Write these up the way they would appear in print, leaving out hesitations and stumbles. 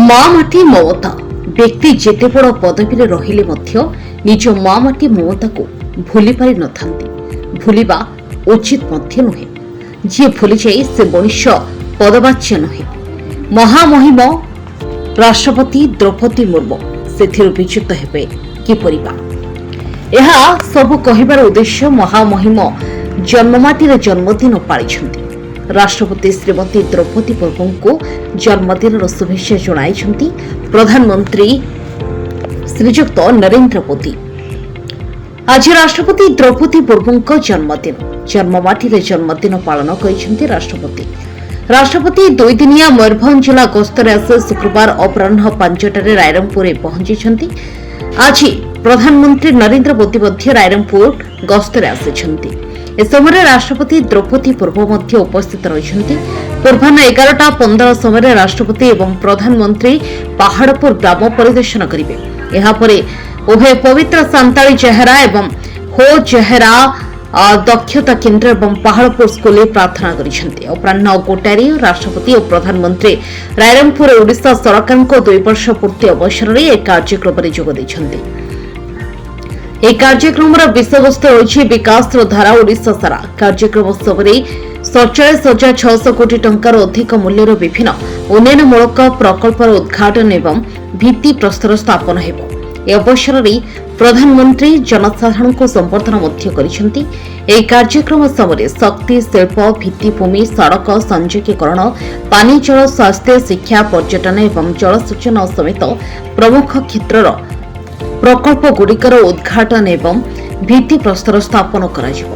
ମା ମାଟି ମମତା ବ୍ୟକ୍ତି ଯେତେ ବଡ଼ ପଦବୀରେ ରହିଲେ ମଧ୍ୟ ନିଜ ମା ମାଟି ମମତାକୁ ଭୁଲି ପାରି ନଥାନ୍ତି। ଭୁଲିବା ଉଚିତ ମଧ୍ୟ ନୁହେଁ। ଯିଏ ଭୁଲିଯାଏ ସେ ମଣିଷ ପଦବାଚ୍ୟ ନୁହେଁ। ମହାମହିମ ରାଷ୍ଟ୍ରପତି ଦ୍ରୌପଦୀ ମୁର୍ମୁ ସେଥିରୁ ବିଚ୍ୟୁତ ହେବେ କିପରି ବା? ଏହା ସବୁ କହିବାର ଉଦ୍ଦେଶ୍ୟ ମହାମହିମ ଜନ୍ମମାଟିରେ ଜନ୍ମଦିନ ପାଳିଛନ୍ତି। ରାଷ୍ଟ୍ରପତି ଶ୍ରୀମତୀ ଦ୍ରୌପଦୀ ମୁର୍ମୁଙ୍କୁ ଜନ୍ମଦିନର ଶୁଭେଚ୍ଛା ଜଣାଇଛନ୍ତି ପ୍ରଧାନମନ୍ତ୍ରୀ ଶ୍ରୀଯୁକ୍ତ ନରେନ୍ଦ୍ର ମୋଦି। ଆଜି ରାଷ୍ଟ୍ରପତି ଦ୍ରୌପଦୀ ମୁର୍ମୁଙ୍କ ଜନ୍ମଦିନ। ଜନ୍ମମାଟିରେ ଜନ୍ମଦିନ ପାଳନ କରିଛନ୍ତି ରାଷ୍ଟ୍ରପତି। ରାଷ୍ଟ୍ରପତି ଦୁଇଦିନିଆ ମୟୂରଭଞ୍ଜ ଜିଲ୍ଲା ଗସ୍ତରେ ଆସି ଶୁକ୍ରବାର ଅପରାହ୍ନ 5ଟାରେ ରାଇରଙ୍ଗପୁରରେ ପହଞ୍ଚିଛନ୍ତି। ଆଜି ପ୍ରଧାନମନ୍ତ୍ରୀ ନରେନ୍ଦ୍ର ମୋଦି ମଧ୍ୟ ରାଇରଙ୍ଗପୁର ଗସ୍ତରେ ଆସିଛନ୍ତି। ଏ ସମୟରେ ରାଷ୍ଟ୍ରପତି ଦ୍ରୌପଦୀ ମୁର୍ମୁ ମଧ୍ୟ ଉପସ୍ଥିତ ରହିଛନ୍ତି। ପୂର୍ବାହ୍ନ 11ଟା 15 ସମୟରେ ରାଷ୍ଟ୍ରପତି ଏବଂ ପ୍ରଧାନମନ୍ତ୍ରୀ ପାହାଡ଼ପୁର ଗ୍ରାମ ପରିଦର୍ଶନ କରିବେ। ଏହାପରେ ଉଭୟ ପବିତ୍ର ସାନ୍ତାଳୀ ଚେହେରା ଏବଂ ହୋ ଚେହେରା ଦକ୍ଷତା କେନ୍ଦ୍ର ଏବଂ ପାହାଡ଼ପୁର ସ୍କୁଲରେ ପ୍ରାର୍ଥନା କରିଛନ୍ତି। ଅପରାହ୍ନ 1ଟାରେ ରାଷ୍ଟ୍ରପତି ଓ ପ୍ରଧାନମନ୍ତ୍ରୀ ରାଇରଙ୍ଗପୁରରେ ଓଡ଼ିଶା ସରକାରଙ୍କ 2 ବର୍ଷ ପୂର୍ତ୍ତି ଅବସରରେ ଏହି କାର୍ଯ୍ୟକ୍ରମରେ ଯୋଗ ଦେଇଛନ୍ତି। ଏହି କାର୍ଯ୍ୟକ୍ରମର ବିଷୟବସ୍ତୁ ରହିଛି ବିକାଶର ଧାରା ଓଡ଼ିଶା ସାରା। କାର୍ଯ୍ୟକ୍ରମ ସମୟରେ 47,600 କୋଟି ଟଙ୍କାର ଅଧିକ ମୂଲ୍ୟର ବିଭିନ୍ନ ଉନ୍ନୟନମୂଳକ ପ୍ରକଳ୍ପର ଉଦ୍ଘାଟନ ଏବଂ ଭିତ୍ତିପ୍ରସ୍ତର ସ୍ଥାପନ ହେବ। ଏ ଅବସରରେ ପ୍ରଧାନମନ୍ତ୍ରୀ ଜନସାଧାରଣଙ୍କୁ ସମ୍ବର୍ଦ୍ଧନା ମଧ୍ୟ କରିଛନ୍ତି। ଏହି କାର୍ଯ୍ୟକ୍ରମ ସମୟରେ ଶକ୍ତି, ଶିଳ୍ପ, ଭିତ୍ତିଭୂମି, ସଡ଼କ ସଂଯୋଗୀକରଣ, ପାନୀୟ ଜଳ, ସ୍ୱାସ୍ଥ୍ୟ, ଶିକ୍ଷା, ପର୍ଯ୍ୟଟନ ଏବଂ ଜଳସେଚନ ସମେତ ପ୍ରମୁଖ କ୍ଷେତ୍ରର ପ୍ରକଳ୍ପଗୁଡ଼ିକର ଉଦ୍ଘାଟନ ଏବଂ ଭିତ୍ତିପ୍ରସ୍ତର ସ୍ଥାପନ କରାଯିବ।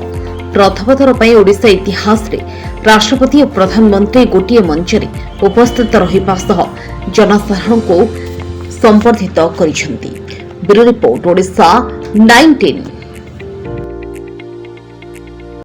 ପ୍ରଥମ ଥର ପାଇଁ ଓଡ଼ିଶା ଇତିହାସରେ ରାଷ୍ଟ୍ରପତି ଓ ପ୍ରଧାନମନ୍ତ୍ରୀ ଗୋଟିଏ ମଞ୍ଚରେ ଉପସ୍ଥିତ ରହିବା ସହ ଜନସାଧାରଣଙ୍କୁ ସମ୍ବର୍ଦ୍ଧିତ କରିଛନ୍ତି। Bureau report, Odisha 19।